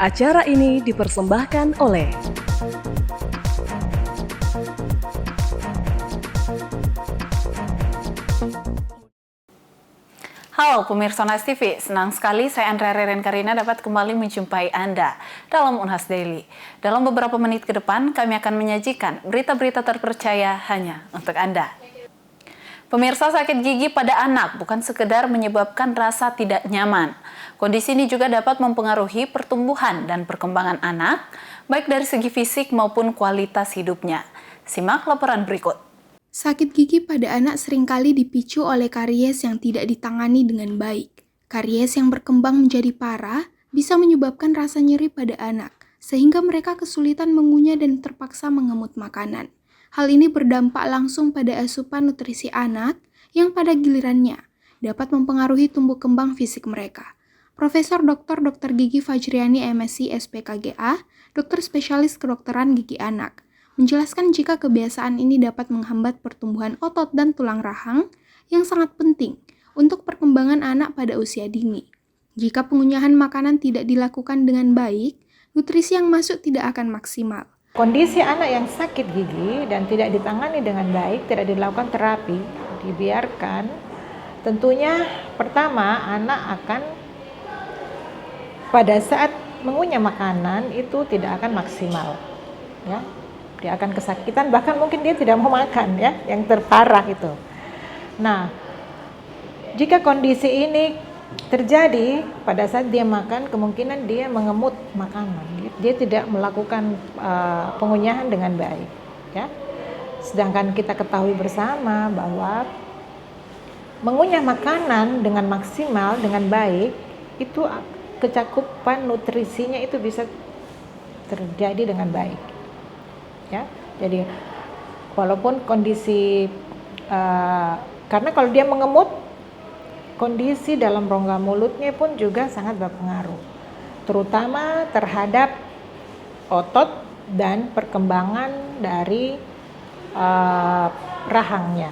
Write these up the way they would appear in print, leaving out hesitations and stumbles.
Acara ini dipersembahkan oleh Halo pemirsa Unas TV, senang sekali saya Andrea Reren Karina dapat kembali menjumpai Anda dalam Unhas Daily. Dalam beberapa menit ke depan kami akan menyajikan berita-berita terpercaya hanya untuk Anda. Pemirsa, sakit gigi pada anak bukan sekedar menyebabkan rasa tidak nyaman. Kondisi ini juga dapat mempengaruhi pertumbuhan dan perkembangan anak, baik dari segi fisik maupun kualitas hidupnya. Simak laporan berikut. Sakit gigi pada anak seringkali dipicu oleh karies yang tidak ditangani dengan baik. Karies yang berkembang menjadi parah bisa menyebabkan rasa nyeri pada anak, sehingga mereka kesulitan mengunyah dan terpaksa mengemut makanan. Hal ini berdampak langsung pada asupan nutrisi anak yang pada gilirannya dapat mempengaruhi tumbuh kembang fisik mereka. Profesor Dr. Gigi Fajriani MSc SPKGA, dokter spesialis kedokteran gigi anak, menjelaskan jika kebiasaan ini dapat menghambat pertumbuhan otot dan tulang rahang yang sangat penting untuk perkembangan anak pada usia dini. Jika pengunyahan makanan tidak dilakukan dengan baik, nutrisi yang masuk tidak akan maksimal. Kondisi anak yang sakit gigi dan tidak ditangani dengan baik, tidak dilakukan terapi, dibiarkan, tentunya pertama anak akan pada saat mengunyah makanan itu tidak akan maksimal, ya. Dia akan kesakitan, bahkan mungkin dia tidak mau makan, ya, yang terparah itu. Nah, jika kondisi ini terjadi pada saat dia makan, kemungkinan dia mengemut makanan, dia tidak melakukan pengunyahan dengan baik, ya. Sedangkan kita ketahui bersama bahwa mengunyah makanan dengan maksimal, dengan baik, itu kecakupan nutrisinya itu bisa terjadi dengan baik, ya. Jadi walaupun kondisi karena kalau dia mengemut, kondisi dalam rongga mulutnya pun juga sangat berpengaruh, terutama terhadap otot dan perkembangan dari rahangnya.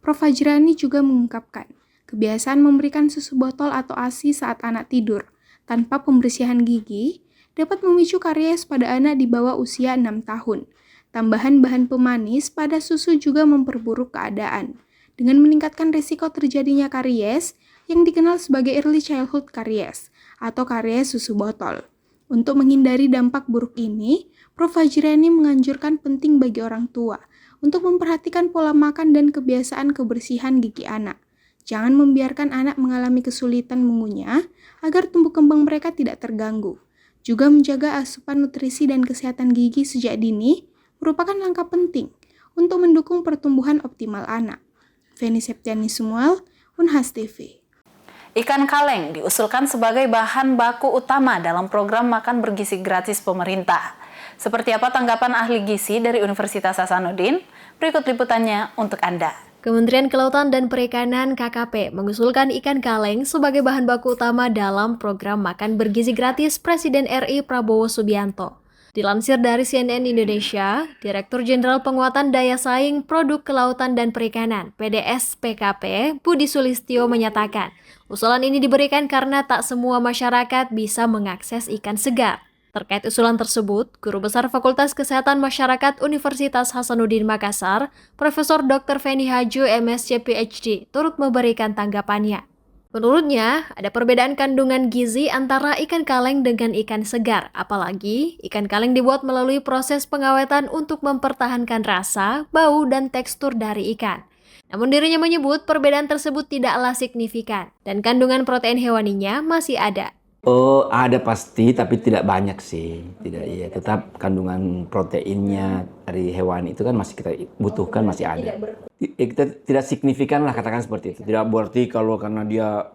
Prof. Fajrani juga mengungkapkan, kebiasaan memberikan susu botol atau ASI saat anak tidur tanpa pembersihan gigi dapat memicu karies pada anak di bawah usia 6 tahun. Tambahan bahan pemanis pada susu juga memperburuk keadaan, dengan meningkatkan risiko terjadinya karies yang dikenal sebagai early childhood karies atau karies susu botol. Untuk menghindari dampak buruk ini, Prof. Fajrani menganjurkan penting bagi orang tua untuk memperhatikan pola makan dan kebiasaan kebersihan gigi anak. Jangan membiarkan anak mengalami kesulitan mengunyah agar tumbuh kembang mereka tidak terganggu. Juga menjaga asupan nutrisi dan kesehatan gigi sejak dini merupakan langkah penting untuk mendukung pertumbuhan optimal anak. Feni Septiani Sumual, Unhas TV. Ikan kaleng diusulkan sebagai bahan baku utama dalam program makan bergizi gratis pemerintah. Seperti apa tanggapan ahli gizi dari Universitas Hasanuddin? Berikut liputannya untuk Anda. Kementerian Kelautan dan Perikanan KKP mengusulkan ikan kaleng sebagai bahan baku utama dalam program makan bergizi gratis Presiden RI Prabowo Subianto. Dilansir dari CNN Indonesia, Direktur Jenderal Penguatan Daya Saing Produk Kelautan dan Perikanan (PDS PKP) Budi Sulistyo menyatakan, usulan ini diberikan karena tak semua masyarakat bisa mengakses ikan segar. Terkait usulan tersebut, Guru Besar Fakultas Kesehatan Masyarakat Universitas Hasanuddin Makassar, Profesor Dr. Feni Haju MSc PhD, turut memberikan tanggapannya. Menurutnya, ada perbedaan kandungan gizi antara ikan kaleng dengan ikan segar, apalagi ikan kaleng dibuat melalui proses pengawetan untuk mempertahankan rasa, bau, dan tekstur dari ikan. Namun dirinya menyebut perbedaan tersebut tidaklah signifikan, dan kandungan protein hewaninya masih ada. Oh, ada pasti, tapi tidak banyak sih. Tidak, ya, tetap kandungan proteinnya dari hewan itu kan masih kita butuhkan, masih ada. Kita tidak signifikan lah, katakan seperti itu. Tidak berarti kalau karena dia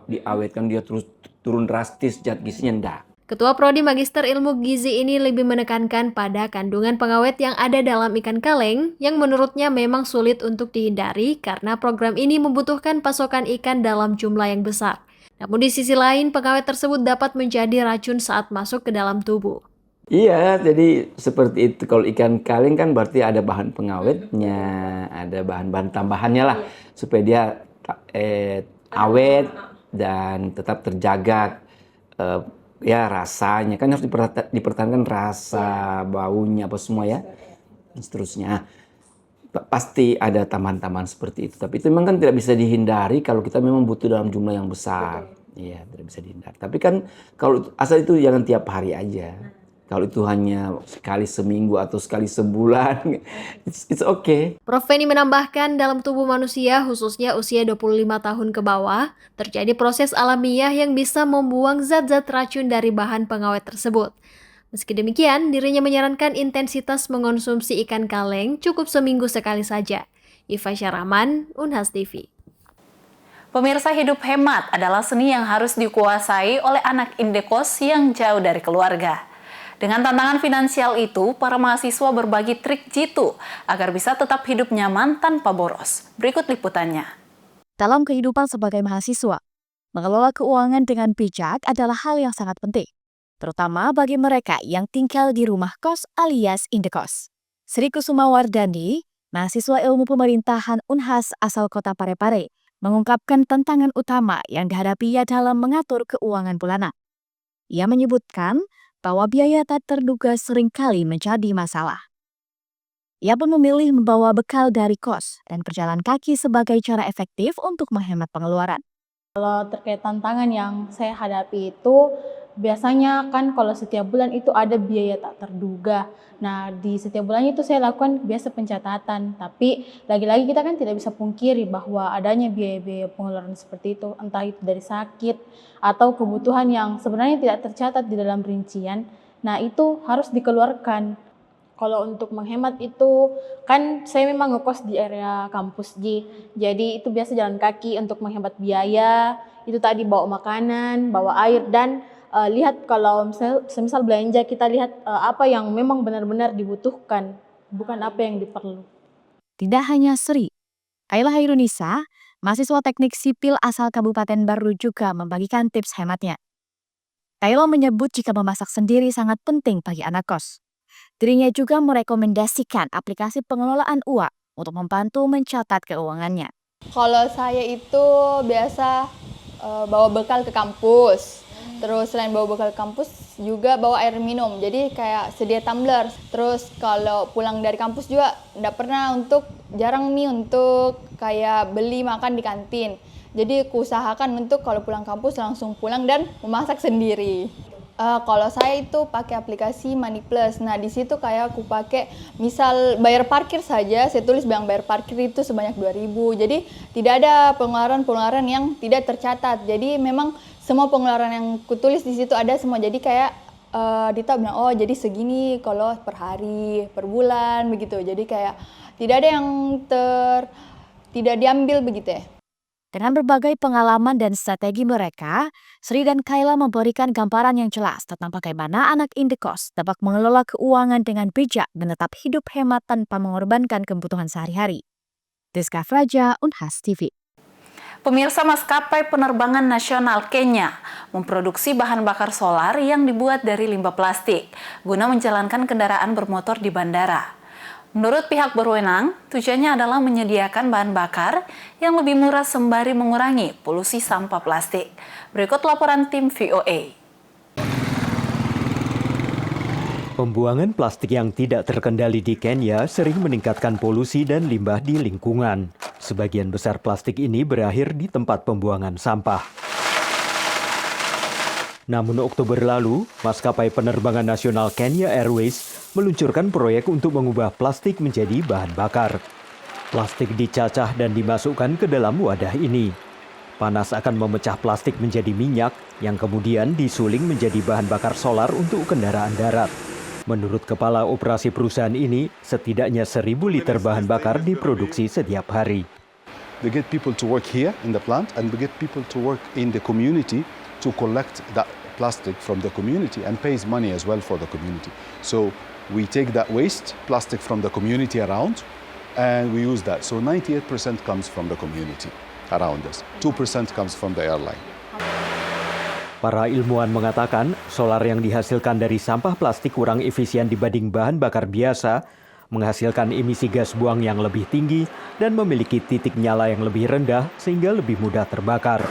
diawetkan dia terus turun drastis zat gizinya, enggak. Ketua Prodi Magister Ilmu Gizi ini lebih menekankan pada kandungan pengawet yang ada dalam ikan kaleng yang menurutnya memang sulit untuk dihindari karena program ini membutuhkan pasokan ikan dalam jumlah yang besar. Namun di sisi lain, pengawet tersebut dapat menjadi racun saat masuk ke dalam tubuh. Iya, jadi seperti itu. Kalau ikan kaleng kan berarti ada bahan pengawetnya, ada bahan-bahan tambahannya lah, supaya dia awet dan tetap terjaga ya rasanya kan harus dipertahankan rasa, baunya apa semua ya, dan seterusnya. Pasti ada taman-taman seperti itu, tapi itu memang kan tidak bisa dihindari kalau kita memang butuh dalam jumlah yang besar. Iya, tidak bisa dihindari. Tapi kan kalau asal itu jangan tiap hari aja. Kalau itu hanya sekali seminggu atau sekali sebulan, it's okay. Prof. Feni menambahkan dalam tubuh manusia, khususnya usia 25 tahun ke bawah, terjadi proses alamiah yang bisa membuang zat-zat racun dari bahan pengawet tersebut. Meski demikian, dirinya menyarankan intensitas mengonsumsi ikan kaleng cukup seminggu sekali saja. Iva Syaraman, Unhas TV. Pemirsa, hidup hemat adalah seni yang harus dikuasai oleh anak indekos yang jauh dari keluarga. Dengan tantangan finansial itu, para mahasiswa berbagi trik jitu agar bisa tetap hidup nyaman tanpa boros. Berikut liputannya. Dalam kehidupan sebagai mahasiswa, mengelola keuangan dengan bijak adalah hal yang sangat penting, terutama bagi mereka yang tinggal di rumah kos alias indekos. Sri Kusuma Wardani, mahasiswa ilmu pemerintahan Unhas asal kota Parepare, mengungkapkan tantangan utama yang dihadapinya dalam mengatur keuangan bulanan. Ia menyebutkan bahwa biaya tak terduga seringkali menjadi masalah. Ia pun memilih membawa bekal dari kos dan berjalan kaki sebagai cara efektif untuk menghemat pengeluaran. Kalau terkait tantangan yang saya hadapi itu, biasanya kan kalau setiap bulan itu ada biaya tak terduga. Nah, di setiap bulannya itu saya lakukan biasa pencatatan. Tapi lagi-lagi kita kan tidak bisa pungkiri bahwa adanya biaya-biaya pengeluaran seperti itu. Entah itu dari sakit atau kebutuhan yang sebenarnya tidak tercatat di dalam rincian. Nah, itu harus dikeluarkan. Kalau untuk menghemat itu, kan saya memang ngekos di area kampus jadi itu biasa jalan kaki untuk menghemat biaya. Itu tadi bawa makanan, bawa air, dan lihat kalau misal belanja, kita lihat apa yang memang benar-benar dibutuhkan, bukan apa yang diperlu. Tidak hanya Sri, Kayla Hairunisa, mahasiswa teknik sipil asal Kabupaten Baru juga membagikan tips hematnya. Kayla menyebut jika memasak sendiri sangat penting bagi anak kos. Dirinya juga merekomendasikan aplikasi pengelolaan uang untuk membantu mencatat keuangannya. Kalau saya itu biasa bawa bekal ke kampus. Terus selain bawa bekal ke kampus juga bawa air minum. Jadi kayak sedia tumbler. Terus kalau pulang dari kampus juga jarang nih untuk kayak beli makan di kantin. Jadi kuusahakan untuk kalau pulang kampus langsung pulang dan memasak sendiri. Kalau saya itu pakai aplikasi Money Plus. Nah, di situ kayak aku pakai misal bayar parkir saja, saya tulis bayar parkir itu sebanyak 2.000. Jadi tidak ada pengeluaran yang tidak tercatat. Jadi memang semua pengeluaran yang kutulis di situ ada semua. Jadi kayak Dita bilang, oh jadi segini kalau per hari, per bulan begitu. Jadi kayak tidak ada yang tidak diambil begitu ya. Dengan berbagai pengalaman dan strategi mereka, Sri dan Kayla memberikan gambaran yang jelas tentang bagaimana anak indekos dapat mengelola keuangan dengan bijak dan tetap hidup hemat tanpa mengorbankan kebutuhan sehari-hari. Diska Fraja, Unhas TV. Pemirsa, maskapai penerbangan nasional Kenya memproduksi bahan bakar solar yang dibuat dari limbah plastik guna menjalankan kendaraan bermotor di bandara. Menurut pihak berwenang, tujuannya adalah menyediakan bahan bakar yang lebih murah sembari mengurangi polusi sampah plastik. Berikut laporan tim VOA. Pembuangan plastik yang tidak terkendali di Kenya sering meningkatkan polusi dan limbah di lingkungan. Sebagian besar plastik ini berakhir di tempat pembuangan sampah. Namun Oktober lalu, maskapai penerbangan nasional Kenya Airways meluncurkan proyek untuk mengubah plastik menjadi bahan bakar. Plastik dicacah dan dimasukkan ke dalam wadah ini. Panas akan memecah plastik menjadi minyak yang kemudian disuling menjadi bahan bakar solar untuk kendaraan darat. Menurut kepala operasi perusahaan ini, setidaknya 1.000 liter bahan bakar diproduksi setiap hari. We get people to work here in the plant and we get people to work in the community to collect that plastic from the community and pays money as well for the community. So we take that waste plastic from the community around and we use that. So 98% comes from the community around us. 2% comes from the airline. Para ilmuwan mengatakan solar yang dihasilkan dari sampah plastik kurang efisien dibanding bahan bakar biasa, menghasilkan emisi gas buang yang lebih tinggi dan memiliki titik nyala yang lebih rendah sehingga lebih mudah terbakar.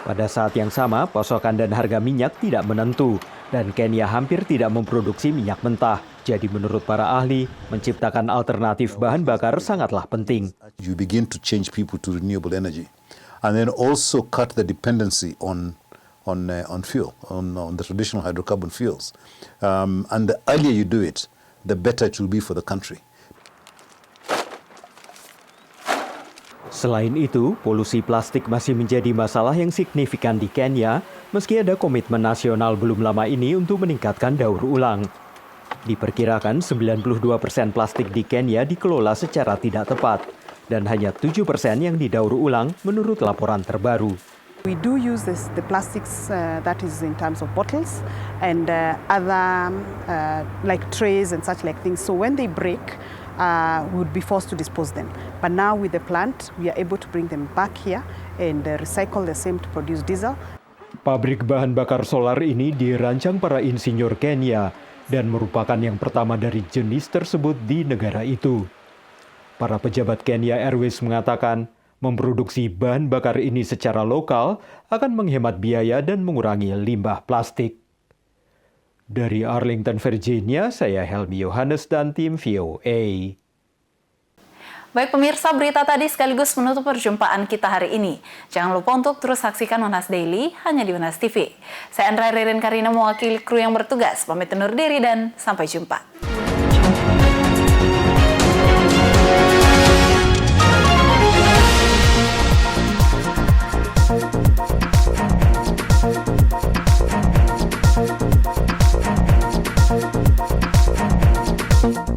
Pada saat yang sama, pasokan dan harga minyak tidak menentu, dan Kenya hampir tidak memproduksi minyak mentah. Jadi menurut para ahli, menciptakan alternatif bahan bakar sangatlah penting. You begin to change people to renewable energy, and then also cut the dependency on fuel, on the traditional hydrocarbon fuels. And the earlier you do it, the better it will be for the country. Selain itu, polusi plastik masih menjadi masalah yang signifikan di Kenya, meski ada komitmen nasional belum lama ini untuk meningkatkan daur ulang. Diperkirakan 92% plastik di Kenya dikelola secara tidak tepat, dan hanya 7% yang didaur ulang menurut laporan terbaru. We do use the plastics that is in terms of bottles and other like trays and such like things. So when they break, we would be forced to dispose them. But now with the plant, we are able to bring them back here and recycle the same to produce diesel. Pabrik bahan bakar solar ini dirancang para insinyur Kenya dan merupakan yang pertama dari jenis tersebut di negara itu. Para pejabat Kenya Airways mengatakan, memproduksi bahan bakar ini secara lokal akan menghemat biaya dan mengurangi limbah plastik. Dari Arlington, Virginia, saya Helmi Yohanes dan tim VOA. Baik pemirsa, berita tadi sekaligus menutup perjumpaan kita hari ini. Jangan lupa untuk terus saksikan Unas Daily hanya di Unas TV. Saya Andra Ririn Karina mewakili kru yang bertugas. Pamit undur diri dan sampai jumpa. Thank you.